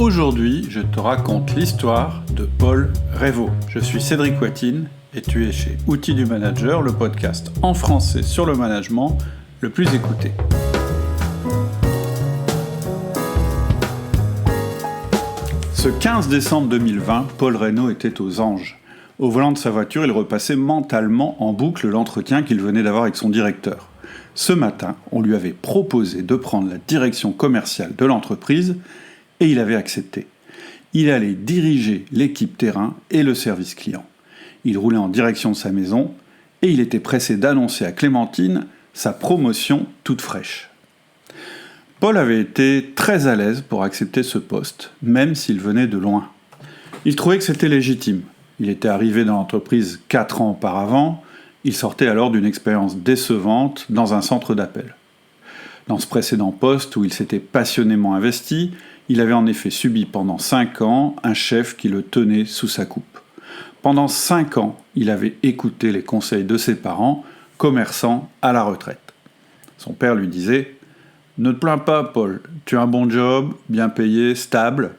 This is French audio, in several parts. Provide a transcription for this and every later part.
Aujourd'hui, je te raconte l'histoire de Paul Revaux. Je suis Cédric Watine et tu es chez Outils du Manager, le podcast en français sur le management le plus écouté. Ce 15 décembre 2020, Paul Reynaud était aux anges. Au volant de sa voiture, il repassait mentalement en boucle l'entretien qu'il venait d'avoir avec son directeur. Ce matin, on lui avait proposé de prendre la direction commerciale de l'entreprise et il avait accepté. Il allait diriger l'équipe terrain et le service client. Il roulait en direction de sa maison et il était pressé d'annoncer à Clémentine sa promotion toute fraîche. Paul avait été très à l'aise pour accepter ce poste, même s'il venait de loin. Il trouvait que c'était légitime. Il était arrivé dans l'entreprise 4 ans auparavant, il sortait alors d'une expérience décevante dans un centre d'appel. Dans ce précédent poste où il s'était passionnément investi, il avait en effet subi pendant 5 ans un chef qui le tenait sous sa coupe. Pendant 5 ans, il avait écouté les conseils de ses parents, commerçants à la retraite. Son père lui disait « Ne te plains pas, Paul, tu as un bon job, bien payé, stable.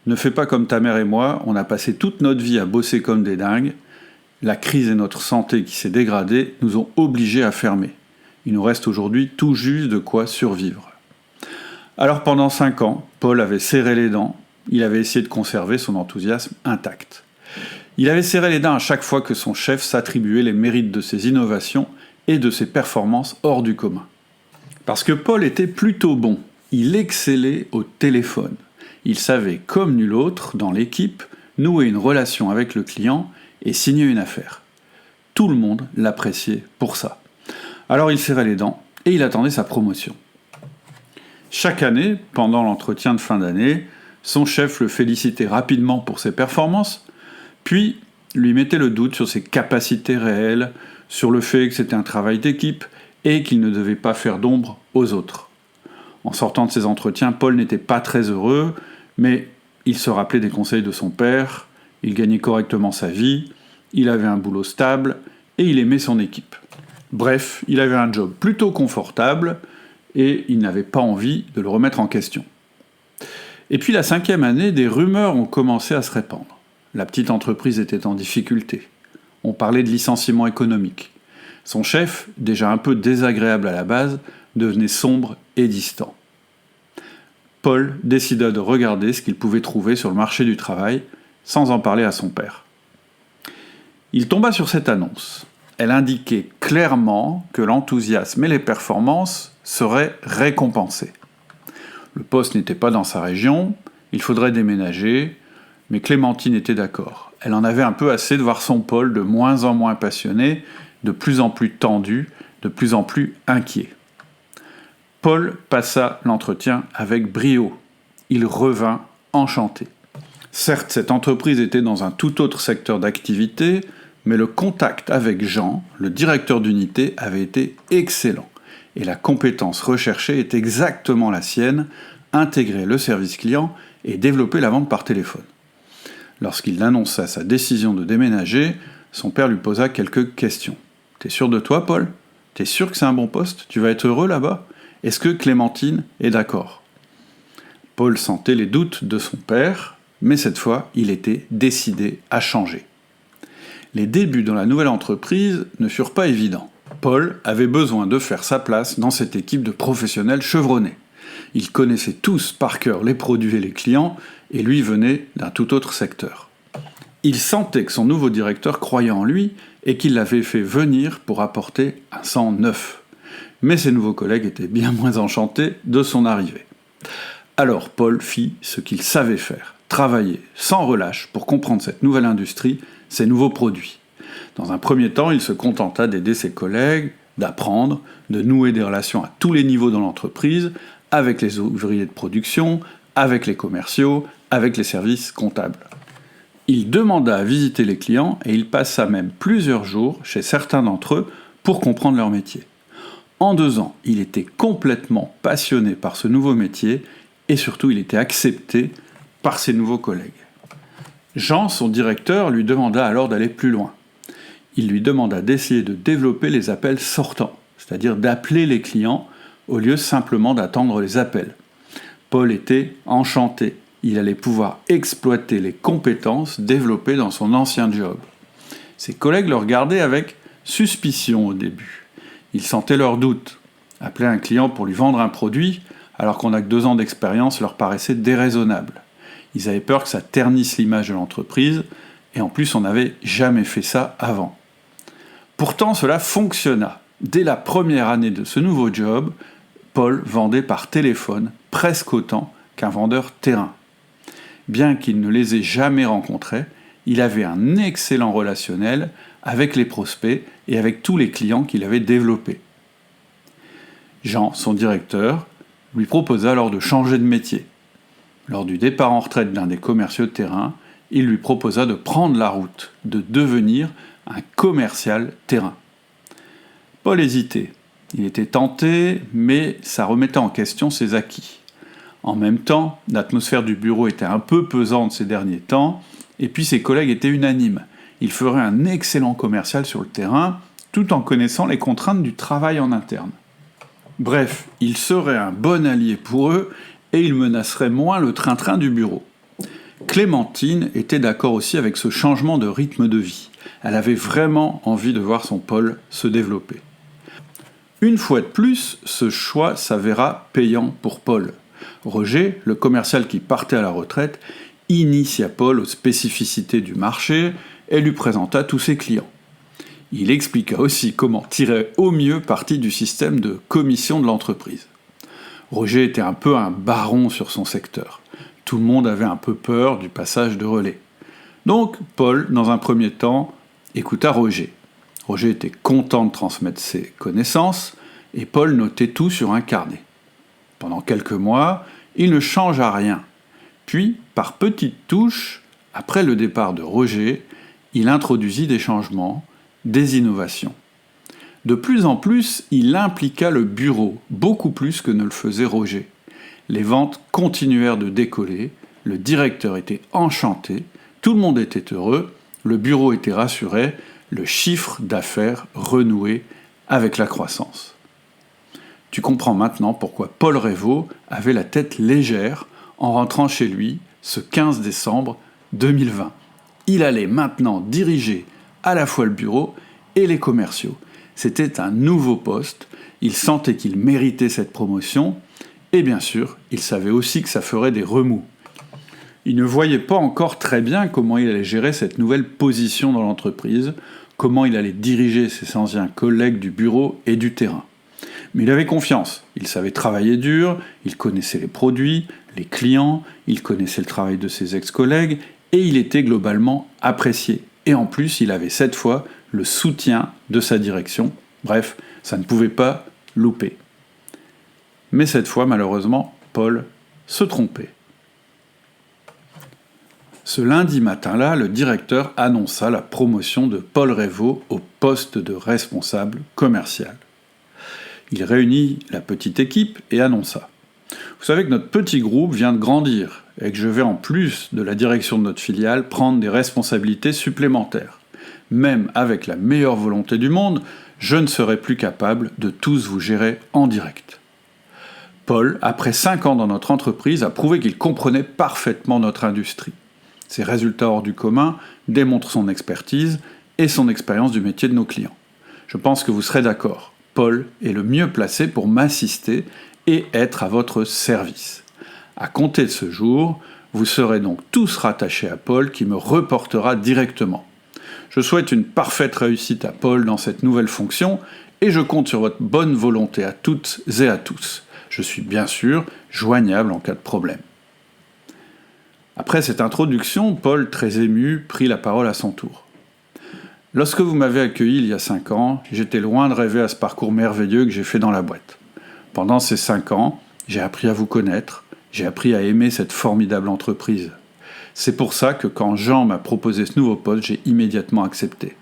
Ne fais pas comme ta mère et moi, on a passé toute notre vie à bosser comme des dingues. La crise et notre santé qui s'est dégradée nous ont obligés à fermer. Il nous reste aujourd'hui tout juste de quoi survivre. » Alors pendant 5 ans, Paul avait serré les dents, il avait essayé de conserver son enthousiasme intact. Il avait serré les dents à chaque fois que son chef s'attribuait les mérites de ses innovations et de ses performances hors du commun. Parce que Paul était plutôt bon, il excellait au téléphone. Il savait, comme nul autre, dans l'équipe, nouer une relation avec le client et signer une affaire. Tout le monde l'appréciait pour ça. Alors il serrait les dents et il attendait sa promotion. Chaque année, pendant l'entretien de fin d'année, son chef le félicitait rapidement pour ses performances, puis lui mettait le doute sur ses capacités réelles, sur le fait que c'était un travail d'équipe et qu'il ne devait pas faire d'ombre aux autres. En sortant de ces entretiens, Paul n'était pas très heureux, mais il se rappelait des conseils de son père, il gagnait correctement sa vie, il avait un boulot stable et il aimait son équipe. Bref, il avait un job plutôt confortable et il n'avait pas envie de le remettre en question. Et puis la 5e année, des rumeurs ont commencé à se répandre. La petite entreprise était en difficulté. On parlait de licenciement économique. Son chef, déjà un peu désagréable à la base, devenait sombre et distant. Paul décida de regarder ce qu'il pouvait trouver sur le marché du travail, sans en parler à son père. Il tomba sur cette annonce. Elle indiquait clairement que l'enthousiasme et les performances seraient récompensés. Le poste n'était pas dans sa région, il faudrait déménager, mais Clémentine était d'accord. Elle en avait un peu assez de voir son Paul de moins en moins passionné, de plus en plus tendu, de plus en plus inquiet. Paul passa l'entretien avec brio. Il revint enchanté. Certes, cette entreprise était dans un tout autre secteur d'activité, mais le contact avec Jean, le directeur d'unité, avait été excellent. Et la compétence recherchée est exactement la sienne, intégrer le service client et développer la vente par téléphone. Lorsqu'il annonça sa décision de déménager, son père lui posa quelques questions. « T'es sûr de toi, Paul ? T'es sûr que c'est un bon poste ? Tu vas être heureux là-bas ? Est-ce que Clémentine est d'accord ?» Paul sentait les doutes de son père, mais cette fois, il était décidé à changer. Les débuts dans la nouvelle entreprise ne furent pas évidents. Paul avait besoin de faire sa place dans cette équipe de professionnels chevronnés. Ils connaissaient tous par cœur les produits et les clients, et lui venait d'un tout autre secteur. Il sentait que son nouveau directeur croyait en lui et qu'il l'avait fait venir pour apporter un sang neuf. Mais ses nouveaux collègues étaient bien moins enchantés de son arrivée. Alors Paul fit ce qu'il savait faire, travailler sans relâche pour comprendre cette nouvelle industrie, ces nouveaux produits. Dans un premier temps, il se contenta d'aider ses collègues, d'apprendre, de nouer des relations à tous les niveaux dans l'entreprise, avec les ouvriers de production, avec les commerciaux, avec les services comptables. Il demanda à visiter les clients et il passa même plusieurs jours chez certains d'entre eux pour comprendre leur métier. En 2 ans, il était complètement passionné par ce nouveau métier et surtout il était accepté par ses nouveaux collègues. Jean, son directeur, lui demanda alors d'aller plus loin. Il lui demanda d'essayer de développer les appels sortants, c'est-à-dire d'appeler les clients au lieu simplement d'attendre les appels. Paul était enchanté. il allait pouvoir exploiter les compétences développées dans son ancien job. Ses collègues le regardaient avec suspicion au début. Ils sentaient leurs doutes. Appeler un client pour lui vendre un produit, alors qu'on n'a que 2 ans d'expérience, leur paraissait déraisonnable. Ils avaient peur que ça ternisse l'image de l'entreprise, et en plus on n'avait jamais fait ça avant. Pourtant cela fonctionna. Dès la première année de ce nouveau job, Paul vendait par téléphone presque autant qu'un vendeur terrain. Bien qu'il ne les ait jamais rencontrés, il avait un excellent relationnel avec les prospects et avec tous les clients qu'il avait développés. Jean, son directeur, lui proposa alors de changer de métier. Lors du départ en retraite d'un des commerciaux de terrain, il lui proposa de prendre la route, de devenir un commercial terrain. Paul hésitait. Il était tenté, mais ça remettait en question ses acquis. En même temps, l'atmosphère du bureau était un peu pesante ces derniers temps, et puis ses collègues étaient unanimes. Il ferait un excellent commercial sur le terrain, tout en connaissant les contraintes du travail en interne. Bref, il serait un bon allié pour eux, et il menacerait moins le train-train du bureau. Clémentine était d'accord aussi avec ce changement de rythme de vie. Elle avait vraiment envie de voir son Paul se développer. Une fois de plus, ce choix s'avéra payant pour Paul. Roger, le commercial qui partait à la retraite, initia Paul aux spécificités du marché et lui présenta tous ses clients. Il expliqua aussi comment tirer au mieux parti du système de commission de l'entreprise. Roger était un peu un baron sur son secteur. Tout le monde avait un peu peur du passage de relais. Donc Paul, dans un premier temps, écouta Roger. Roger était content de transmettre ses connaissances, et Paul notait tout sur un carnet. Pendant quelques mois, il ne changea rien. Puis, par petites touches, après le départ de Roger, il introduisit des changements, des innovations. De plus en plus, il impliqua le bureau, beaucoup plus que ne le faisait Roger. Les ventes continuèrent de décoller, le directeur était enchanté, tout le monde était heureux, le bureau était rassuré, le chiffre d'affaires renouait avec la croissance. Tu comprends maintenant pourquoi Paul Reyvaud avait la tête légère en rentrant chez lui ce 15 décembre 2020. Il allait maintenant diriger à la fois le bureau et les commerciaux. C'était un nouveau poste, il sentait qu'il méritait cette promotion, et bien sûr, il savait aussi que ça ferait des remous. Il ne voyait pas encore très bien comment il allait gérer cette nouvelle position dans l'entreprise, comment il allait diriger ses anciens collègues du bureau et du terrain. Mais il avait confiance, il savait travailler dur, il connaissait les produits, les clients, il connaissait le travail de ses ex-collègues, et il était globalement apprécié. Et en plus, il avait cette fois le soutien de sa direction. Bref, ça ne pouvait pas louper. Mais cette fois, malheureusement, Paul se trompait. Ce lundi matin-là, le directeur annonça la promotion de Paul Reyvaud au poste de responsable commercial. Il réunit la petite équipe et annonça « Vous savez que notre petit groupe vient de grandir et que je vais en plus de la direction de notre filiale prendre des responsabilités supplémentaires. Même avec la meilleure volonté du monde, je ne serai plus capable de tous vous gérer en direct. » Paul, après 5 ans dans notre entreprise, a prouvé qu'il comprenait parfaitement notre industrie. Ses résultats hors du commun démontrent son expertise et son expérience du métier de nos clients. Je pense que vous serez d'accord. Paul est le mieux placé pour m'assister et être à votre service. À compter de ce jour, vous serez donc tous rattachés à Paul qui me reportera directement. Je souhaite une parfaite réussite à Paul dans cette nouvelle fonction et je compte sur votre bonne volonté à toutes et à tous. Je suis bien sûr joignable en cas de problème. Après cette introduction, Paul, très ému, prit la parole à son tour. Lorsque vous m'avez accueilli il y a 5 ans, j'étais loin de rêver à ce parcours merveilleux que j'ai fait dans la boîte. Pendant ces 5 ans, j'ai appris à vous connaître, j'ai appris à aimer cette formidable entreprise. C'est pour ça que quand Jean m'a proposé ce nouveau poste, j'ai immédiatement accepté.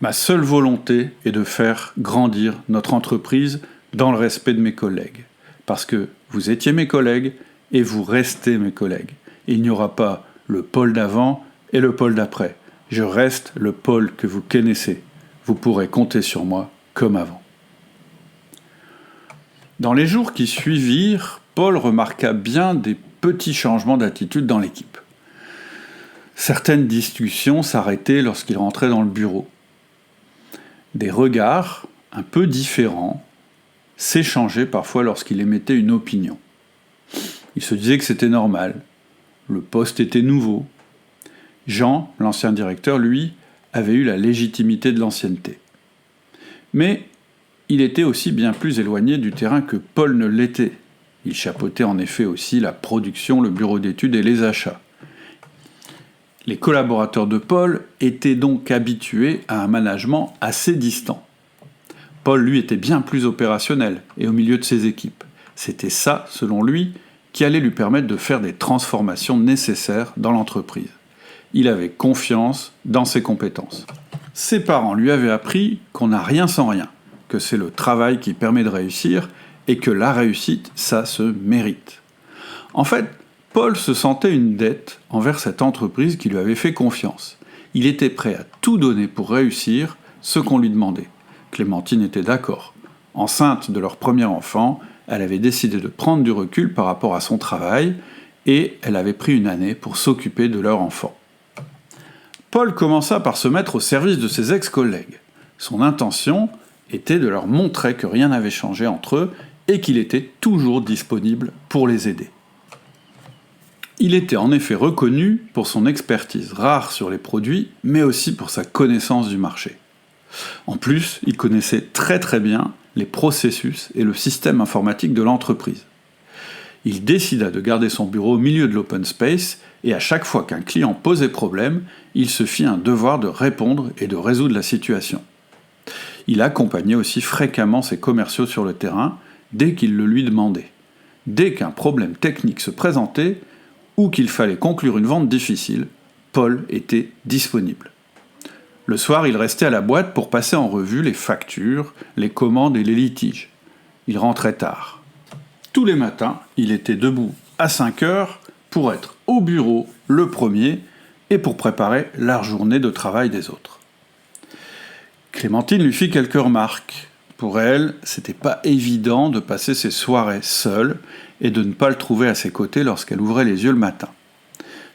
Ma seule volonté est de faire grandir notre entreprise dans le respect de mes collègues. Parce que vous étiez mes collègues et vous restez mes collègues. Il n'y aura pas le Paul d'avant et le Paul d'après. Je reste le Paul que vous connaissez. Vous pourrez compter sur moi comme avant. Dans les jours qui suivirent, Paul remarqua bien des petits changements d'attitude dans l'équipe. Certaines discussions s'arrêtaient lorsqu'il rentrait dans le bureau. Des regards un peu différents s'échangeaient parfois lorsqu'il émettait une opinion. Il se disait que c'était normal, le poste était nouveau. Jean, l'ancien directeur, lui, avait eu la légitimité de l'ancienneté. Mais il était aussi bien plus éloigné du terrain que Paul ne l'était. Il chapeautait en effet aussi la production, le bureau d'études et les achats. Les collaborateurs de Paul étaient donc habitués à un management assez distant. Paul, lui, était bien plus opérationnel et au milieu de ses équipes. C'était ça, selon lui, qui allait lui permettre de faire des transformations nécessaires dans l'entreprise. Il avait confiance dans ses compétences. Ses parents lui avaient appris qu'on n'a rien sans rien, que c'est le travail qui permet de réussir et que la réussite, ça se mérite. En fait, Paul se sentait une dette envers cette entreprise qui lui avait fait confiance. Il était prêt à tout donner pour réussir ce qu'on lui demandait. Clémentine était d'accord. Enceinte de leur premier enfant, elle avait décidé de prendre du recul par rapport à son travail et elle avait pris une année pour s'occuper de leur enfant. Paul commença par se mettre au service de ses ex-collègues. Son intention était de leur montrer que rien n'avait changé entre eux et qu'il était toujours disponible pour les aider. Il était en effet reconnu pour son expertise rare sur les produits, mais aussi pour sa connaissance du marché. En plus, il connaissait très très bien les processus et le système informatique de l'entreprise. Il décida de garder son bureau au milieu de l'open space et à chaque fois qu'un client posait problème, il se fit un devoir de répondre et de résoudre la situation. Il accompagnait aussi fréquemment ses commerciaux sur le terrain dès qu'ils le lui demandaient. Dès qu'un problème technique se présentait ou qu'il fallait conclure une vente difficile, Paul était disponible. Le soir, il restait à la boîte pour passer en revue les factures, les commandes et les litiges. Il rentrait tard. Tous les matins, il était debout à 5 heures pour être au bureau le premier et pour préparer la journée de travail des autres. Clémentine lui fit quelques remarques. Pour elle, c'était pas évident de passer ses soirées seule et de ne pas le trouver à ses côtés lorsqu'elle ouvrait les yeux le matin.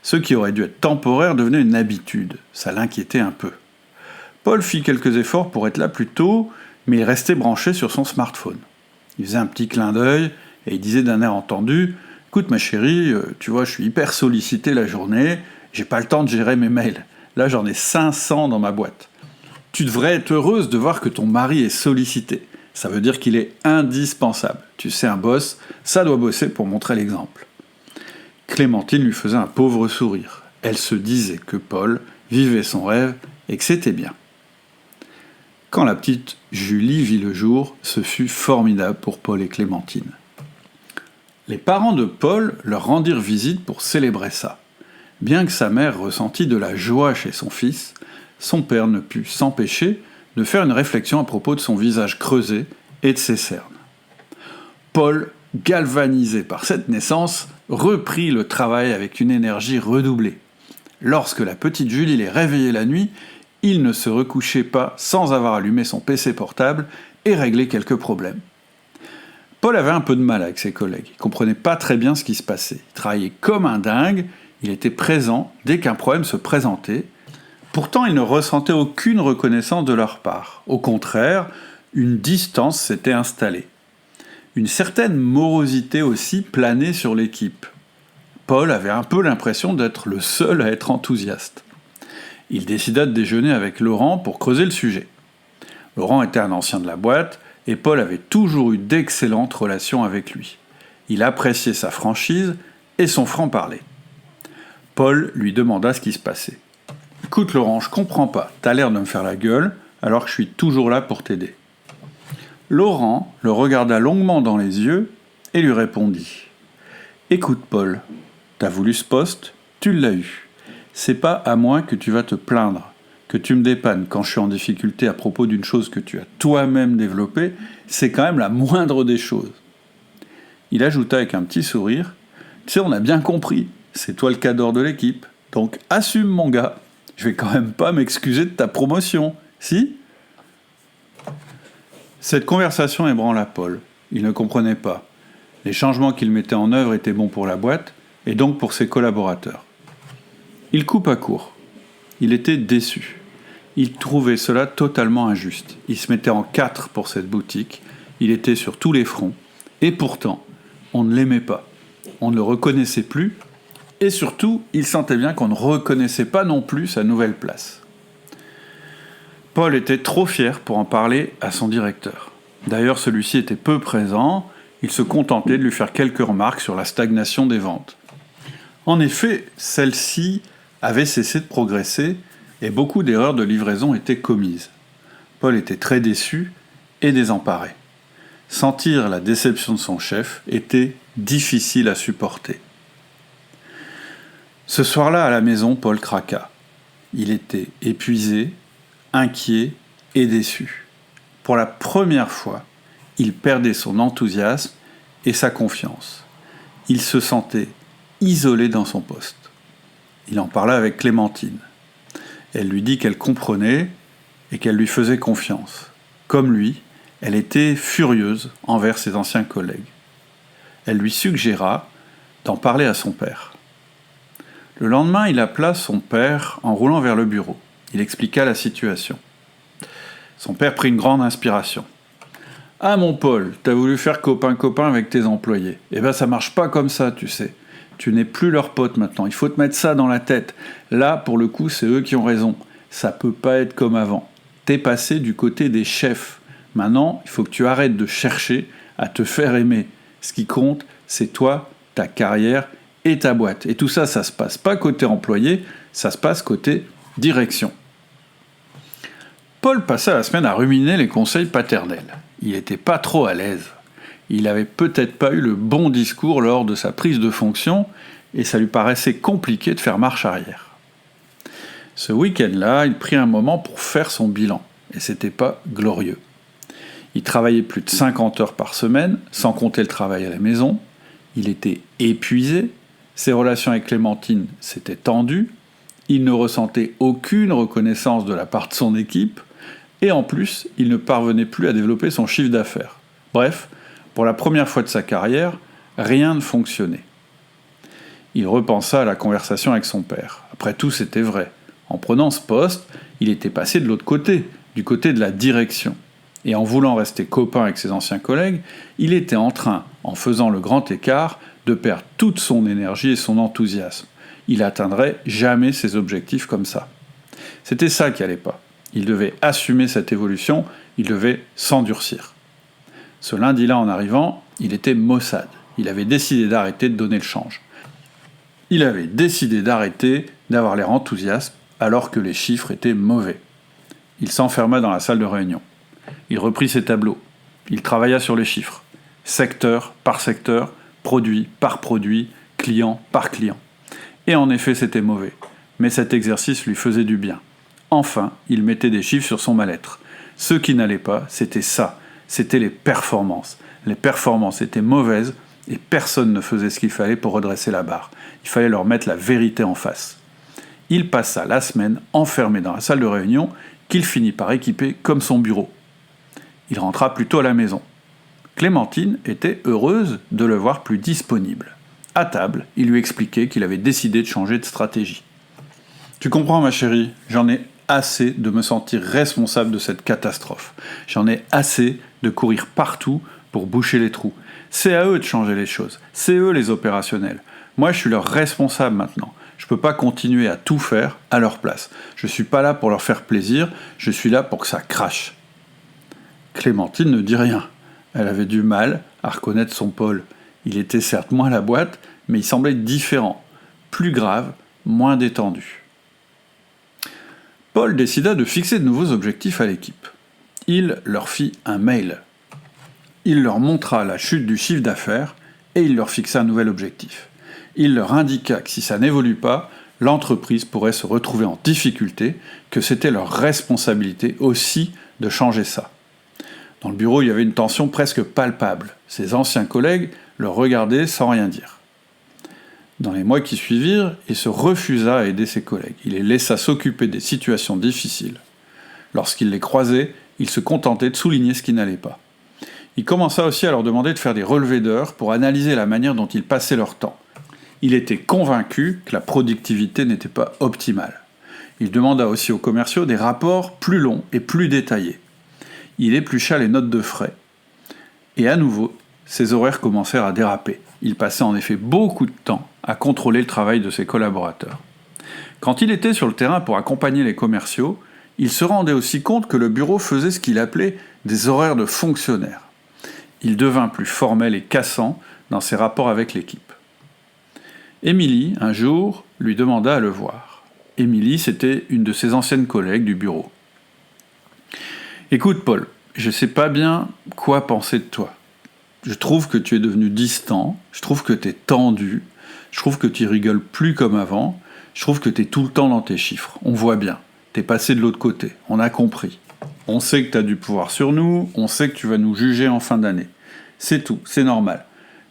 Ce qui aurait dû être temporaire devenait une habitude. Ça l'inquiétait un peu. Paul fit quelques efforts pour être là plus tôt, mais il restait branché sur son smartphone. Il faisait un petit clin d'œil et il disait d'un air entendu « Écoute ma chérie, tu vois, je suis hyper sollicité la journée, j'ai pas le temps de gérer mes mails. Là, j'en ai 500 dans ma boîte. Tu devrais être heureuse de voir que ton mari est sollicité. Ça veut dire qu'il est indispensable. Tu sais, un boss, ça doit bosser pour montrer l'exemple. » Clémentine lui faisait un pauvre sourire. Elle se disait que Paul vivait son rêve et que c'était bien. Quand la petite Julie vit le jour, ce fut formidable pour Paul et Clémentine. Les parents de Paul leur rendirent visite pour célébrer ça. Bien que sa mère ressentit de la joie chez son fils, son père ne put s'empêcher de faire une réflexion à propos de son visage creusé et de ses cernes. Paul, galvanisé par cette naissance, reprit le travail avec une énergie redoublée. Lorsque la petite Julie les réveillait la nuit, il ne se recouchait pas sans avoir allumé son PC portable et réglé quelques problèmes. Paul avait un peu de mal avec ses collègues, il ne comprenait pas très bien ce qui se passait. Il travaillait comme un dingue, il était présent dès qu'un problème se présentait. Pourtant, il ne ressentait aucune reconnaissance de leur part. Au contraire, une distance s'était installée. Une certaine morosité aussi planait sur l'équipe. Paul avait un peu l'impression d'être le seul à être enthousiaste. Il décida de déjeuner avec Laurent pour creuser le sujet. Laurent était un ancien de la boîte, et Paul avait toujours eu d'excellentes relations avec lui. Il appréciait sa franchise et son franc-parler. Paul lui demanda ce qui se passait. « Écoute Laurent, je comprends pas, t'as l'air de me faire la gueule, alors que je suis toujours là pour t'aider. » Laurent le regarda longuement dans les yeux et lui répondit « Écoute Paul, t'as voulu ce poste, tu l'as eu. C'est pas à moi que tu vas te plaindre, que tu me dépannes quand je suis en difficulté à propos d'une chose que tu as toi-même développée, c'est quand même la moindre des choses. » Il ajouta avec un petit sourire « Tu sais, on a bien compris, c'est toi le cadre de l'équipe, donc assume mon gars, je vais quand même pas m'excuser de ta promotion, si ?» Cette conversation ébranla Paul. Il ne comprenait pas. Les changements qu'il mettait en œuvre étaient bons pour la boîte, et donc pour ses collaborateurs. Il coupa court. Il était déçu. Il trouvait cela totalement injuste. Il se mettait en 4 pour cette boutique, il était sur tous les fronts, et pourtant, on ne l'aimait pas. On ne le reconnaissait plus, et surtout, il sentait bien qu'on ne reconnaissait pas non plus sa nouvelle place. Paul était trop fier pour en parler à son directeur. D'ailleurs, celui-ci était peu présent, il se contentait de lui faire quelques remarques sur la stagnation des ventes. En effet, celle-ci avait cessé de progresser et beaucoup d'erreurs de livraison étaient commises. Paul était très déçu et désemparé. Sentir la déception de son chef était difficile à supporter. Ce soir-là, à la maison, Paul craqua. Il était épuisé, inquiet et déçu. Pour la première fois, il perdait son enthousiasme et sa confiance. Il se sentait isolé dans son poste. Il en parla avec Clémentine. Elle lui dit qu'elle comprenait et qu'elle lui faisait confiance. Comme lui, elle était furieuse envers ses anciens collègues. Elle lui suggéra d'en parler à son père. Le lendemain, il appela son père en roulant vers le bureau. Il expliqua la situation. Son père prit une grande inspiration. « Ah mon Paul, t'as voulu faire copain-copain avec tes employés. Eh ben ça marche pas comme ça, tu sais. Tu n'es plus leur pote maintenant, il faut te mettre ça dans la tête. Là, pour le coup, c'est eux qui ont raison. Ça peut pas être comme avant. T'es passé du côté des chefs. Maintenant, il faut que tu arrêtes de chercher à te faire aimer. Ce qui compte, c'est toi, ta carrière et ta boîte. Et tout ça, ça se passe pas côté employé, ça se passe côté direction. » Paul passa la semaine à ruminer les conseils paternels. Il n'était pas trop à l'aise. Il n'avait peut-être pas eu le bon discours lors de sa prise de fonction et ça lui paraissait compliqué de faire marche arrière. Ce week-end-là, il prit un moment pour faire son bilan et c'était pas glorieux. Il travaillait plus de 50 heures par semaine, sans compter le travail à la maison. Il était épuisé, ses relations avec Clémentine s'étaient tendues, il ne ressentait aucune reconnaissance de la part de son équipe, et en plus, il ne parvenait plus à développer son chiffre d'affaires. Bref, pour la première fois de sa carrière, rien ne fonctionnait. Il repensa à la conversation avec son père. Après tout, c'était vrai. En prenant ce poste, il était passé de l'autre côté, du côté de la direction. Et en voulant rester copain avec ses anciens collègues, il était en train, en faisant le grand écart, de perdre toute son énergie et son enthousiasme. Il atteindrait jamais ses objectifs comme ça. C'était ça qui allait pas. Il devait assumer cette évolution, il devait s'endurcir. Ce lundi-là, en arrivant, il était maussade. Il avait décidé d'arrêter de donner le change. Il avait décidé d'arrêter d'avoir l'air enthousiaste alors que les chiffres étaient mauvais. Il s'enferma dans la salle de réunion. Il reprit ses tableaux. Il travailla sur les chiffres. Secteur par secteur, produit par produit, client par client. Et en effet, c'était mauvais. Mais cet exercice lui faisait du bien. Enfin, il mettait des chiffres sur son mal-être. Ce qui n'allait pas, c'était ça. C'était les performances. Les performances étaient mauvaises et personne ne faisait ce qu'il fallait pour redresser la barre. Il fallait leur mettre la vérité en face. Il passa la semaine enfermé dans la salle de réunion qu'il finit par équiper comme son bureau. Il rentra plus tôt à la maison. Clémentine était heureuse de le voir plus disponible. À table, il lui expliquait qu'il avait décidé de changer de stratégie. « Tu comprends, ma chérie, j'en ai assez de me sentir responsable de cette catastrophe. J'en ai assez de courir partout pour boucher les trous. C'est à eux de changer les choses. C'est eux les opérationnels. Moi, je suis leur responsable maintenant. Je ne peux pas continuer à tout faire à leur place. Je ne suis pas là pour leur faire plaisir, je suis là pour que ça crache. » Clémentine ne dit rien. Elle avait du mal à reconnaître son Paul. Il était certes moins à la boîte, mais il semblait différent, plus grave, moins détendu. Paul décida de fixer de nouveaux objectifs à l'équipe. Il leur fit un mail. Il leur montra la chute du chiffre d'affaires et il leur fixa un nouvel objectif. Il leur indiqua que si ça n'évolue pas, l'entreprise pourrait se retrouver en difficulté, que c'était leur responsabilité aussi de changer ça. Dans le bureau, il y avait une tension presque palpable. Ses anciens collègues le regardaient sans rien dire. Dans les mois qui suivirent, il se refusa à aider ses collègues. Il les laissa s'occuper des situations difficiles. Lorsqu'il les croisait, il se contentait de souligner ce qui n'allait pas. Il commença aussi à leur demander de faire des relevés d'heures pour analyser la manière dont ils passaient leur temps. Il était convaincu que la productivité n'était pas optimale. Il demanda aussi aux commerciaux des rapports plus longs et plus détaillés. Il éplucha les notes de frais. Et à nouveau, ses horaires commencèrent à déraper. Il passait en effet beaucoup de temps à contrôler le travail de ses collaborateurs. Quand il était sur le terrain pour accompagner les commerciaux, il se rendait aussi compte que le bureau faisait ce qu'il appelait des horaires de fonctionnaire. Il devint plus formel et cassant dans ses rapports avec l'équipe. Émilie, un jour, lui demanda à le voir. Émilie, c'était une de ses anciennes collègues du bureau. « Écoute, Paul, je sais pas bien quoi penser de toi. Je trouve que tu es devenu distant, je trouve que tu es tendu, je trouve que tu rigoles plus comme avant, je trouve que tu es tout le temps dans tes chiffres. On voit bien, t'es passé de l'autre côté, on a compris. On sait que tu as du pouvoir sur nous, on sait que tu vas nous juger en fin d'année. C'est tout, c'est normal.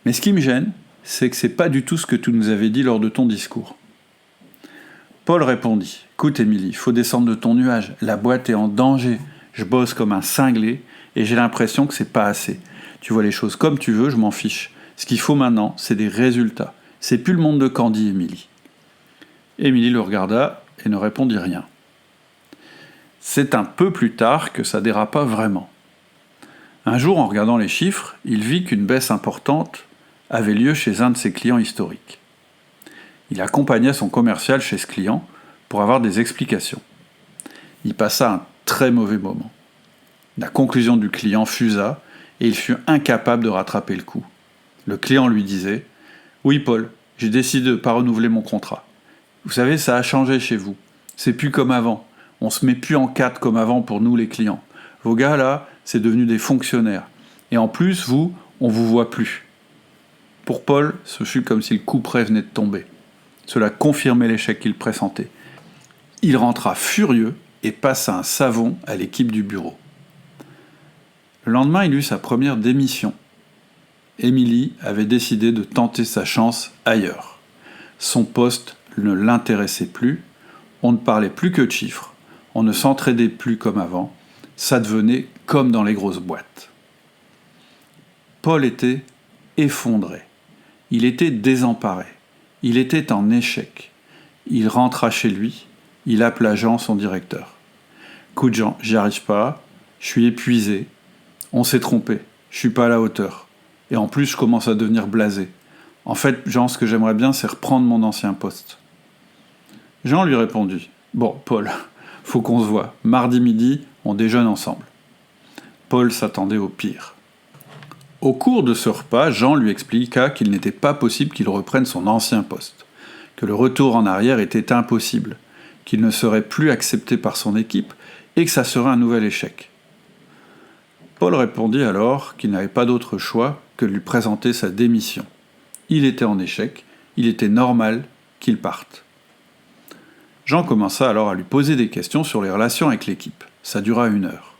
Mais ce qui me gêne, c'est que c'est pas du tout ce que tu nous avais dit lors de ton discours. » Paul répondit « Écoute Émilie, il faut descendre de ton nuage, la boîte est en danger. Je bosse comme un cinglé et j'ai l'impression que c'est pas assez. Tu vois les choses comme tu veux, je m'en fiche. Ce qu'il faut maintenant, c'est des résultats. C'est plus le monde de Candy, Émilie. » Émilie le regarda et ne répondit rien. C'est un peu plus tard que ça dérapa vraiment. Un jour, en regardant les chiffres, il vit qu'une baisse importante avait lieu chez un de ses clients historiques. Il accompagna son commercial chez ce client pour avoir des explications. Il passa un très mauvais moment. La conclusion du client fusa et il fut incapable de rattraper le coup. Le client lui disait « Oui Paul, j'ai décidé de ne pas renouveler mon contrat. Vous savez, ça a changé chez vous. C'est plus comme avant. On se met plus en quatre comme avant pour nous les clients. Vos gars là, c'est devenu des fonctionnaires. Et en plus, vous, on vous voit plus. » Pour Paul, ce fut comme si le couperet venait de tomber. Cela confirmait l'échec qu'il pressentait. Il rentra furieux et passa un savon à l'équipe du bureau. Le lendemain, il eut sa première démission. Émilie avait décidé de tenter sa chance ailleurs. Son poste ne l'intéressait plus, on ne parlait plus que de chiffres, on ne s'entraidait plus comme avant, ça devenait comme dans les grosses boîtes. Paul était effondré, il était désemparé, il était en échec. Il rentra chez lui, il appela Jean, son directeur. « Écoute Jean, j'y arrive pas, je suis épuisé, on s'est trompé, je suis pas à la hauteur. Et en plus, je commence à devenir blasé. En fait, Jean, ce que j'aimerais bien, c'est reprendre mon ancien poste. » Jean lui répondit « Bon, Paul, faut qu'on se voit. Mardi midi, on déjeune ensemble. » Paul s'attendait au pire. Au cours de ce repas, Jean lui expliqua qu'il n'était pas possible qu'il reprenne son ancien poste, que le retour en arrière était impossible, qu'il ne serait plus accepté par son équipe et que ça serait un nouvel échec. Paul répondit alors qu'il n'avait pas d'autre choix que de lui présenter sa démission. Il était en échec, il était normal qu'il parte. Jean commença alors à lui poser des questions sur les relations avec l'équipe. Ça dura 1 heure.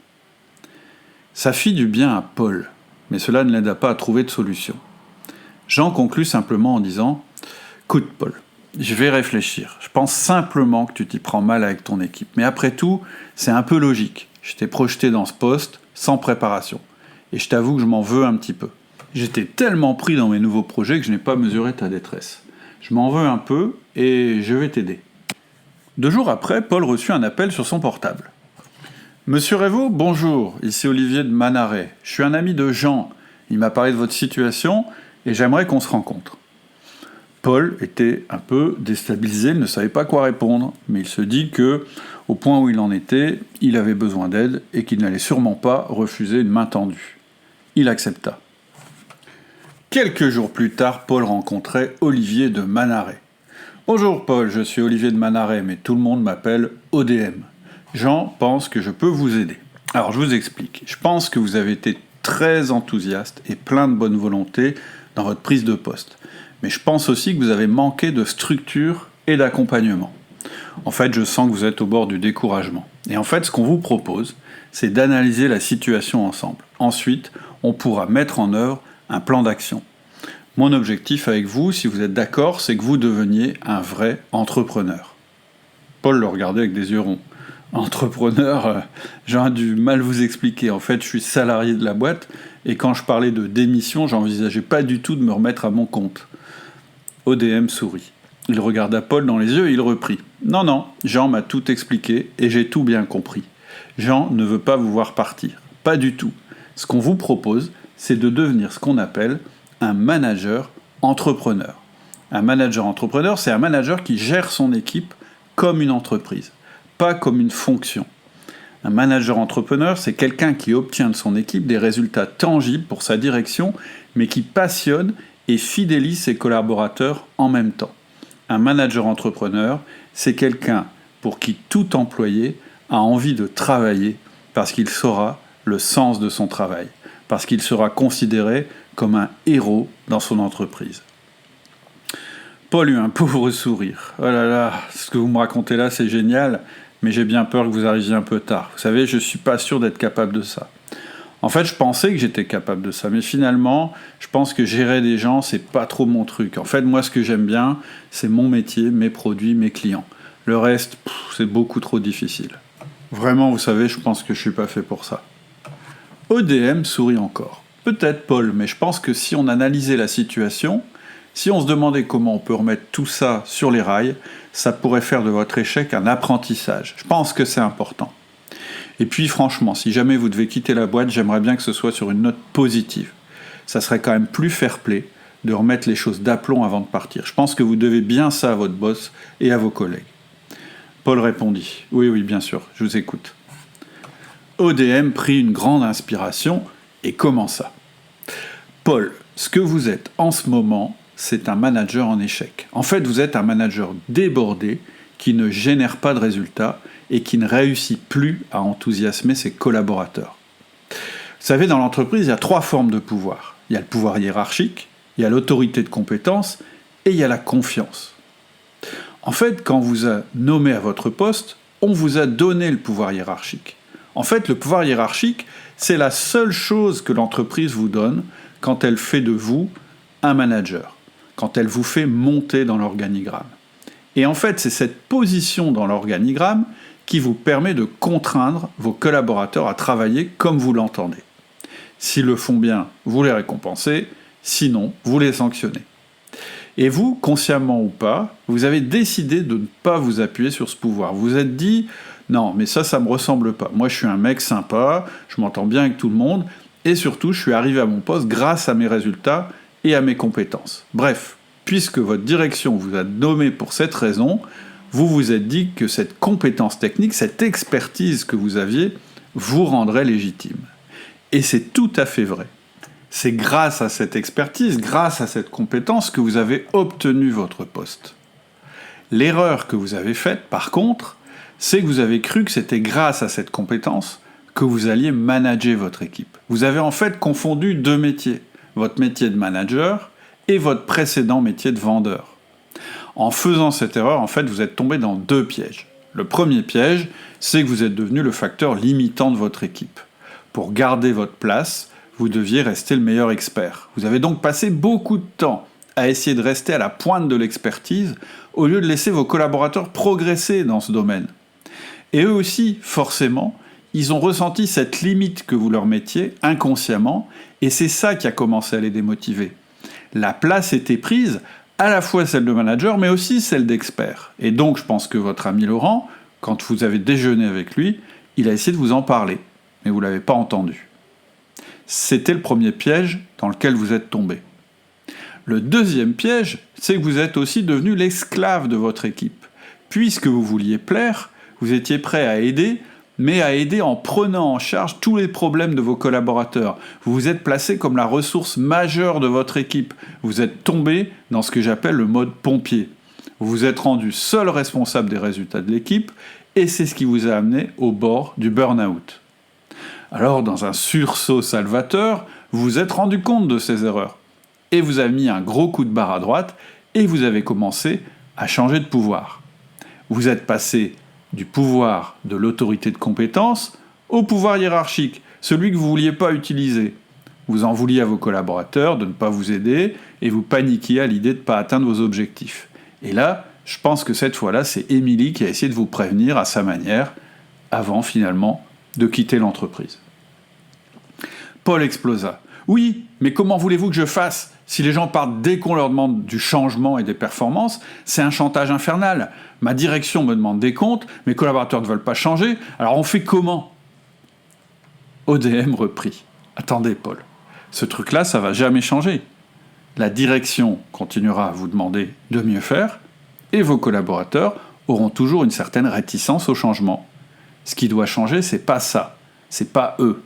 Ça fit du bien à Paul, mais cela ne l'aida pas à trouver de solution. Jean conclut simplement en disant « Écoute Paul, je vais réfléchir. Je pense simplement que tu t'y prends mal avec ton équipe. Mais après tout, c'est un peu logique. Je t'ai projeté dans ce poste sans préparation. Et je t'avoue que je m'en veux un petit peu. J'étais tellement pris dans mes nouveaux projets que je n'ai pas mesuré ta détresse. Je m'en veux un peu et je vais t'aider. » 2 jours après, Paul reçut un appel sur son portable. « Monsieur Revaux, bonjour, ici Olivier de Manaret. Je suis un ami de Jean. Il m'a parlé de votre situation et j'aimerais qu'on se rencontre. » Paul était un peu déstabilisé, il ne savait pas quoi répondre, mais il se dit que, au point où il en était, il avait besoin d'aide et qu'il n'allait sûrement pas refuser une main tendue. Il accepta. Quelques jours plus tard, Paul rencontrait Olivier de Manaret. « Bonjour Paul, je suis Olivier de Manaret, mais tout le monde m'appelle ODM. Jean pense que je peux vous aider. Alors je vous explique. Je pense que vous avez été très enthousiaste et plein de bonne volonté dans votre prise de poste. Mais je pense aussi que vous avez manqué de structure et d'accompagnement. En fait, je sens que vous êtes au bord du découragement. Et en fait, ce qu'on vous propose, c'est d'analyser la situation ensemble. Ensuite, on pourra mettre en œuvre un plan d'action. Mon objectif avec vous, si vous êtes d'accord, c'est que vous deveniez un vrai entrepreneur. » Paul le regardait avec des yeux ronds. « Entrepreneur, j'ai du mal vous expliquer. En fait, je suis salarié de la boîte et quand je parlais de démission, j'envisageais pas du tout de me remettre à mon compte. » ODM sourit. Il regarda Paul dans les yeux et il reprit. « Non, non, Jean m'a tout expliqué et j'ai tout bien compris. Jean ne veut pas vous voir partir. Pas du tout. Ce qu'on vous propose, c'est de devenir ce qu'on appelle un manager entrepreneur. Un manager entrepreneur, c'est un manager qui gère son équipe comme une entreprise, pas comme une fonction. Un manager entrepreneur, c'est quelqu'un qui obtient de son équipe des résultats tangibles pour sa direction, mais qui passionne et fidélise ses collaborateurs en même temps. Un manager entrepreneur, c'est quelqu'un pour qui tout employé a envie de travailler parce qu'il saura le sens de son travail, parce qu'il sera considéré comme un héros dans son entreprise. Paul eut un pauvre sourire. « Oh là là, ce que vous me racontez là, c'est génial, mais j'ai bien peur que vous arriviez un peu tard. Vous savez, je ne suis pas sûr d'être capable de ça. » En fait, je pensais que j'étais capable de ça, mais finalement, je pense que gérer des gens, c'est pas trop mon truc. En fait, moi, ce que j'aime bien, c'est mon métier, mes produits, mes clients. Le reste, c'est beaucoup trop difficile. Vraiment, vous savez, je pense que je suis pas fait pour ça. ODM sourit encore. Peut-être, Paul, mais je pense que si on analysait la situation, si on se demandait comment on peut remettre tout ça sur les rails, ça pourrait faire de votre échec un apprentissage. Je pense que c'est important. Et puis franchement, si jamais vous devez quitter la boîte, j'aimerais bien que ce soit sur une note positive. Ça serait quand même plus fair-play de remettre les choses d'aplomb avant de partir. Je pense que vous devez bien ça à votre boss et à vos collègues. Paul répondit. Oui, oui, bien sûr, je vous écoute. ODM prit une grande inspiration et commença. Paul, ce que vous êtes en ce moment, c'est un manager en échec. En fait, vous êtes un manager débordé qui ne génère pas de résultats et qui ne réussit plus à enthousiasmer ses collaborateurs. Vous savez, dans l'entreprise, il y a 3 formes de pouvoir. Il y a le pouvoir hiérarchique, il y a l'autorité de compétence et il y a la confiance. En fait, quand on vous a nommé à votre poste, on vous a donné le pouvoir hiérarchique. En fait, le pouvoir hiérarchique, c'est la seule chose que l'entreprise vous donne quand elle fait de vous un manager, quand elle vous fait monter dans l'organigramme. Et en fait, c'est cette position dans l'organigramme qui vous permet de contraindre vos collaborateurs à travailler comme vous l'entendez. S'ils le font bien, vous les récompensez, sinon, vous les sanctionnez. Et vous, consciemment ou pas, vous avez décidé de ne pas vous appuyer sur ce pouvoir. Vous vous êtes dit, non, mais ça me ressemble pas. Moi, je suis un mec sympa, je m'entends bien avec tout le monde, et surtout, je suis arrivé à mon poste grâce à mes résultats et à mes compétences. Bref, puisque votre direction vous a nommé pour cette raison, vous vous êtes dit que cette compétence technique, cette expertise que vous aviez, vous rendrait légitime. Et c'est tout à fait vrai. C'est grâce à cette expertise, grâce à cette compétence que vous avez obtenu votre poste. L'erreur que vous avez faite, par contre, c'est que vous avez cru que c'était grâce à cette compétence que vous alliez manager votre équipe. Vous avez en fait confondu 2 métiers, votre métier de manager et votre précédent métier de vendeur. En faisant cette erreur, en fait, vous êtes tombé dans 2 pièges. Le premier piège, c'est que vous êtes devenu le facteur limitant de votre équipe. Pour garder votre place, vous deviez rester le meilleur expert. Vous avez donc passé beaucoup de temps à essayer de rester à la pointe de l'expertise, au lieu de laisser vos collaborateurs progresser dans ce domaine. Et eux aussi, forcément, ils ont ressenti cette limite que vous leur mettiez inconsciemment, et c'est ça qui a commencé à les démotiver. La place était prise, à la fois celle de manager, mais aussi celle d'expert. Et donc, je pense que votre ami Laurent, quand vous avez déjeuné avec lui, il a essayé de vous en parler, mais vous ne l'avez pas entendu. C'était le premier piège dans lequel vous êtes tombé. Le deuxième piège, c'est que vous êtes aussi devenu l'esclave de votre équipe. Puisque vous vouliez plaire, vous étiez prêt à aider, mais à aider en prenant en charge tous les problèmes de vos collaborateurs. Vous vous êtes placé comme la ressource majeure de votre équipe. Vous êtes tombé dans ce que j'appelle le mode pompier. Vous vous êtes rendu seul responsable des résultats de l'équipe, et c'est ce qui vous a amené au bord du burn-out. Alors, dans un sursaut salvateur, vous vous êtes rendu compte de ces erreurs. Et vous avez mis un gros coup de barre à droite, et vous avez commencé à changer de pouvoir. Vous êtes passé du pouvoir de l'autorité de compétence au pouvoir hiérarchique, celui que vous ne vouliez pas utiliser. Vous en vouliez à vos collaborateurs de ne pas vous aider, et vous paniquiez à l'idée de ne pas atteindre vos objectifs. Et là, je pense que cette fois-là, c'est Émilie qui a essayé de vous prévenir à sa manière, avant finalement de quitter l'entreprise. Paul explosa. Oui, mais comment voulez-vous que je fasse? Si les gens partent dès qu'on leur demande du changement et des performances, c'est un chantage infernal. Ma direction me demande des comptes, mes collaborateurs ne veulent pas changer, alors on fait comment? ODM reprit. Attendez, Paul, ce truc-là, ça va jamais changer. La direction continuera à vous demander de mieux faire, et vos collaborateurs auront toujours une certaine réticence au changement. Ce qui doit changer, c'est pas ça, c'est pas eux.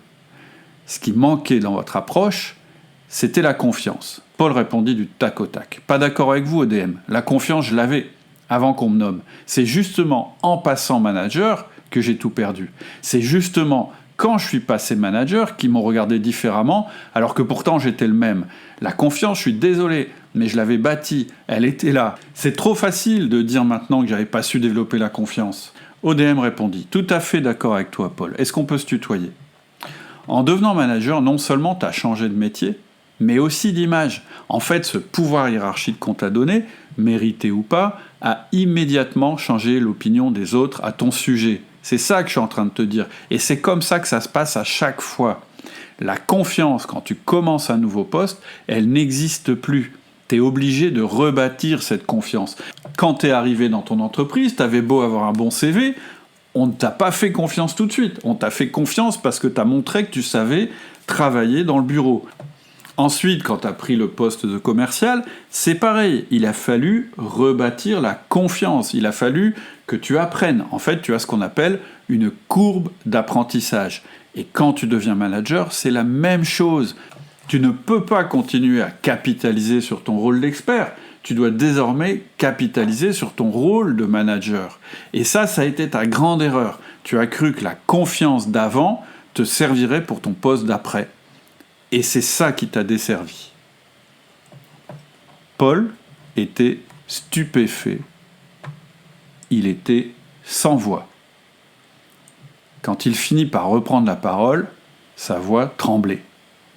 Ce qui manquait dans votre approche, c'était la confiance. Paul répondit du tac au tac. Pas d'accord avec vous, ODM. La confiance, je l'avais avant qu'on me nomme. C'est justement en passant manager que j'ai tout perdu. C'est justement quand je suis passé manager qu'ils m'ont regardé différemment, alors que pourtant j'étais le même. La confiance, je suis désolé, mais je l'avais bâtie, elle était là. C'est trop facile de dire maintenant que j'avais pas su développer la confiance. ODM répondit, tout à fait d'accord avec toi, Paul. Est-ce qu'on peut se tutoyer? En devenant manager, non seulement tu as changé de métier, mais aussi d'image. En fait, ce pouvoir hiérarchique qu'on t'a donné, mérité ou pas, a immédiatement changé l'opinion des autres à ton sujet. C'est ça que je suis en train de te dire. Et c'est comme ça que ça se passe à chaque fois. La confiance, quand tu commences un nouveau poste, elle n'existe plus. Tu es obligé de rebâtir cette confiance. Quand tu es arrivé dans ton entreprise, tu avais beau avoir un bon CV, on ne t'a pas fait confiance tout de suite. On t'a fait confiance parce que tu as montré que tu savais travailler dans le bureau. Ensuite, quand tu as pris le poste de commercial, c'est pareil. Il a fallu rebâtir la confiance. Il a fallu que tu apprennes. En fait, tu as ce qu'on appelle une courbe d'apprentissage. Et quand tu deviens manager, c'est la même chose. Tu ne peux pas continuer à capitaliser sur ton rôle d'expert. Tu dois désormais capitaliser sur ton rôle de manager. Et ça a été ta grande erreur. Tu as cru que la confiance d'avant te servirait pour ton poste d'après. Et c'est ça qui t'a desservi. Paul était stupéfait. Il était sans voix. Quand il finit par reprendre la parole, sa voix tremblait.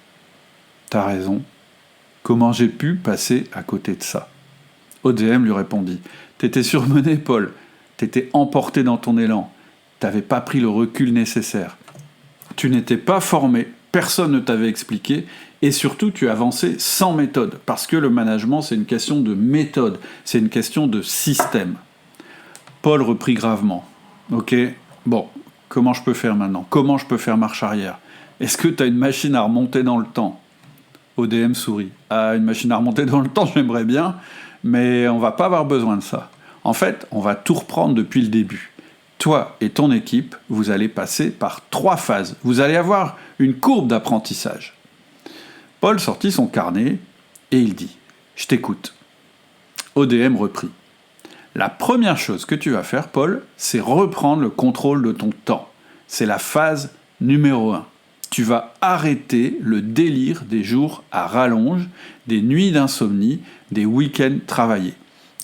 « T'as raison. Comment j'ai pu passer à côté de ça ?» ODM lui répondit. « T'étais surmené, Paul. T'étais emporté dans ton élan. T'avais pas pris le recul nécessaire. Tu n'étais pas formé. Personne ne t'avait expliqué, et surtout tu avançais sans méthode, parce que le management c'est une question de méthode, c'est une question de système. Paul reprit gravement. Ok, bon, comment je peux faire maintenant? Comment je peux faire marche arrière? Est-ce que tu as une machine à remonter dans le temps? ODM sourit. Ah, une machine à remonter dans le temps, j'aimerais bien, mais on va pas avoir besoin de ça. En fait, on va tout reprendre depuis le début. Toi et ton équipe, vous allez passer par 3 phases. Vous allez avoir une courbe d'apprentissage. Paul sortit son carnet et il dit « Je t'écoute ». ODM reprit. La première chose que tu vas faire, Paul, c'est reprendre le contrôle de ton temps. C'est la phase numéro 1. Tu vas arrêter le délire des jours à rallonge, des nuits d'insomnie, des week-ends travaillés.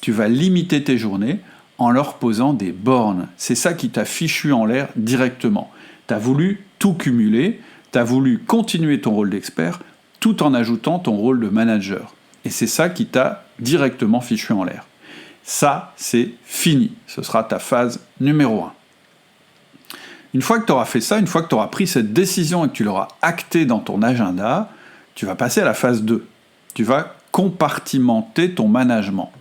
Tu vas limiter tes journées en leur posant des bornes. C'est ça qui t'a fichu en l'air directement. T'as voulu tout cumuler, t'as voulu continuer ton rôle d'expert tout en ajoutant ton rôle de manager. Et c'est ça qui t'a directement fichu en l'air. Ça, c'est fini. Ce sera ta phase numéro 1. Une fois que tu auras fait ça, une fois que tu auras pris cette décision et que tu l'auras actée dans ton agenda, tu vas passer à la phase 2. Tu vas compartimenter ton management.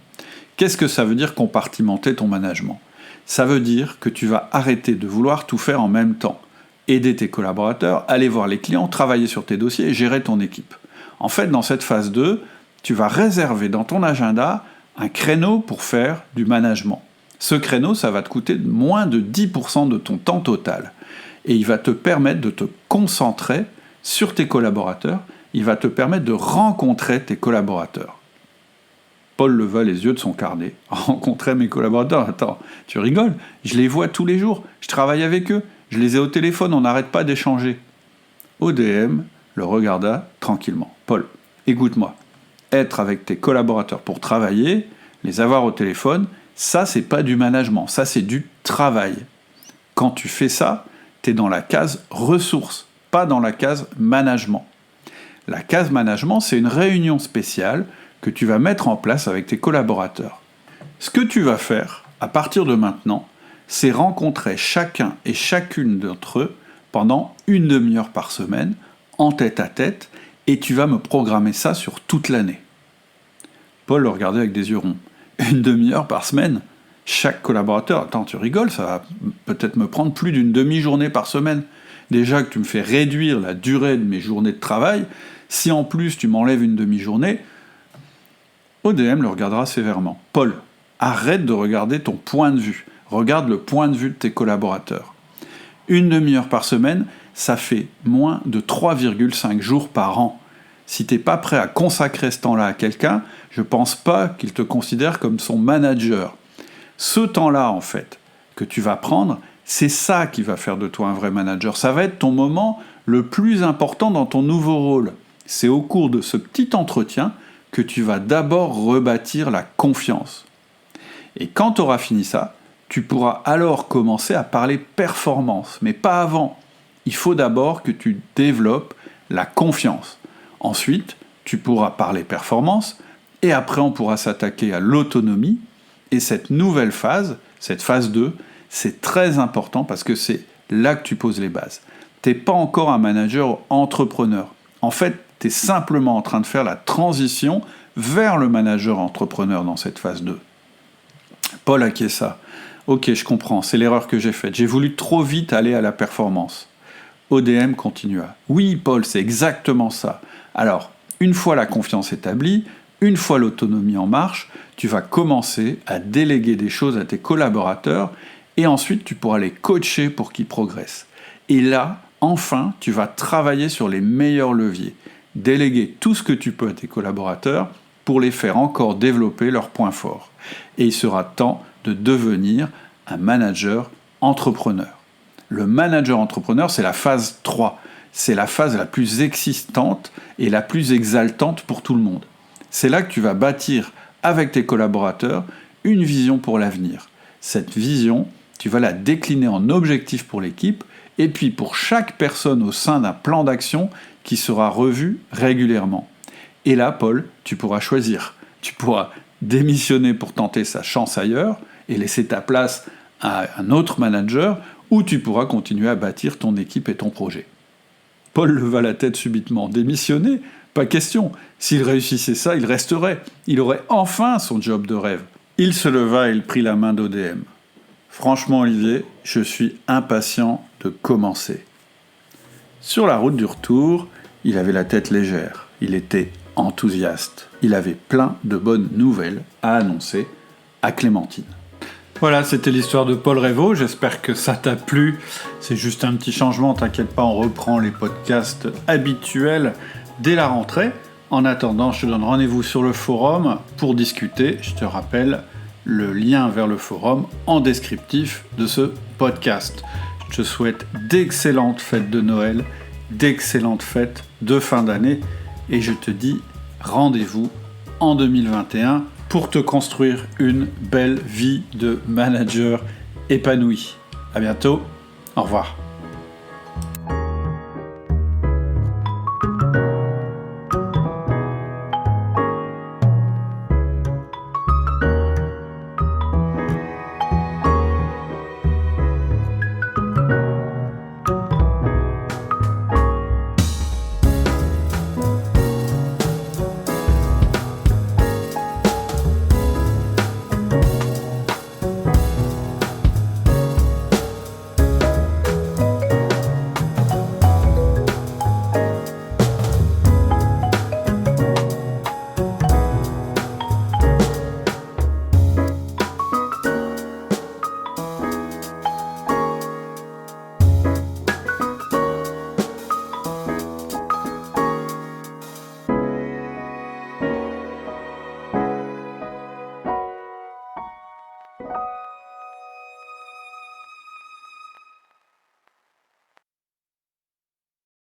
Qu'est-ce que ça veut dire compartimenter ton management? Ça veut dire que tu vas arrêter de vouloir tout faire en même temps. Aider tes collaborateurs, aller voir les clients, travailler sur tes dossiers et gérer ton équipe. En fait, dans cette phase 2, tu vas réserver dans ton agenda un créneau pour faire du management. Ce créneau, ça va te coûter moins de 10% de ton temps total. Et il va te permettre de te concentrer sur tes collaborateurs, il va te permettre de rencontrer tes collaborateurs. Paul leva les yeux de son carnet. Rencontrer mes collaborateurs? Attends, tu rigoles? Je les vois tous les jours, je travaille avec eux, je les ai au téléphone, on n'arrête pas d'échanger. ODM le regarda tranquillement. Paul, écoute-moi. Être avec tes collaborateurs pour travailler, les avoir au téléphone, ça c'est pas du management, ça c'est du travail. Quand tu fais ça, tu es dans la case ressources, pas dans la case management. La case management, c'est une réunion spéciale que tu vas mettre en place avec tes collaborateurs. Ce que tu vas faire, à partir de maintenant, c'est rencontrer chacun et chacune d'entre eux pendant 1 demi-heure par semaine, en tête-à-tête, et tu vas me programmer ça sur toute l'année. Paul le regardait avec des yeux ronds. 1 demi-heure par semaine? Chaque collaborateur, attends, tu rigoles, ça va peut-être me prendre plus d'une demi-journée par semaine. Déjà que tu me fais réduire la durée de mes journées de travail, si en plus tu m'enlèves une demi-journée, ODM le regardera sévèrement. Paul, arrête de regarder ton point de vue. Regarde le point de vue de tes collaborateurs. 1 demi-heure par semaine, ça fait moins de 3,5 jours par an. Si t'es pas prêt à consacrer ce temps-là à quelqu'un, je pense pas qu'il te considère comme son manager. Ce temps-là, en fait, que tu vas prendre, c'est ça qui va faire de toi un vrai manager. Ça va être ton moment le plus important dans ton nouveau rôle. C'est au cours de ce petit entretien que tu vas d'abord rebâtir la confiance. Et quand tu auras fini ça, tu pourras alors commencer à parler performance, mais pas avant. Il faut d'abord que tu développes la confiance. Ensuite, tu pourras parler performance, et après on pourra s'attaquer à l'autonomie, et cette nouvelle phase, cette phase 2, c'est très important parce que c'est là que tu poses les bases. Tu n'es pas encore un manager entrepreneur. En fait, tu es simplement en train de faire la transition vers le manager entrepreneur dans cette phase 2. Paul acquiesça. Ok, je comprends, c'est l'erreur que j'ai faite. J'ai voulu trop vite aller à la performance. ODM continua. Oui, Paul, c'est exactement ça. Alors, une fois la confiance établie, une fois l'autonomie en marche, tu vas commencer à déléguer des choses à tes collaborateurs et ensuite tu pourras les coacher pour qu'ils progressent. Et là, enfin, tu vas travailler sur les meilleurs leviers. Déléguer tout ce que tu peux à tes collaborateurs pour les faire encore développer leurs points forts. Et il sera temps de devenir un manager entrepreneur. Le manager entrepreneur, c'est la phase 3. C'est la phase la plus excitante et la plus exaltante pour tout le monde. C'est là que tu vas bâtir avec tes collaborateurs une vision pour l'avenir. Cette vision, tu vas la décliner en objectifs pour l'équipe et puis pour chaque personne au sein d'un plan d'action qui sera revu régulièrement. Et là, Paul, tu pourras choisir. Tu pourras démissionner pour tenter sa chance ailleurs et laisser ta place à un autre manager, ou tu pourras continuer à bâtir ton équipe et ton projet. Paul leva la tête subitement. Démissionner ? Pas question. S'il réussissait ça, il resterait. Il aurait enfin son job de rêve. Il se leva et il prit la main d'ODM. Franchement, Olivier, je suis impatient de commencer. Sur la route du retour, il avait la tête légère. Il était enthousiaste. Il avait plein de bonnes nouvelles à annoncer à Clémentine. Voilà, c'était l'histoire de Paul Reyvaud. J'espère que ça t'a plu. C'est juste un petit changement, t'inquiète pas, on reprend les podcasts habituels dès la rentrée. En attendant, je te donne rendez-vous sur le forum pour discuter. Je te rappelle le lien vers le forum en descriptif de ce podcast. Je te souhaite d'excellentes fêtes de Noël, d'excellentes fêtes de fin d'année et je te dis rendez-vous en 2021 pour te construire une belle vie de manager épanoui. À bientôt, au revoir.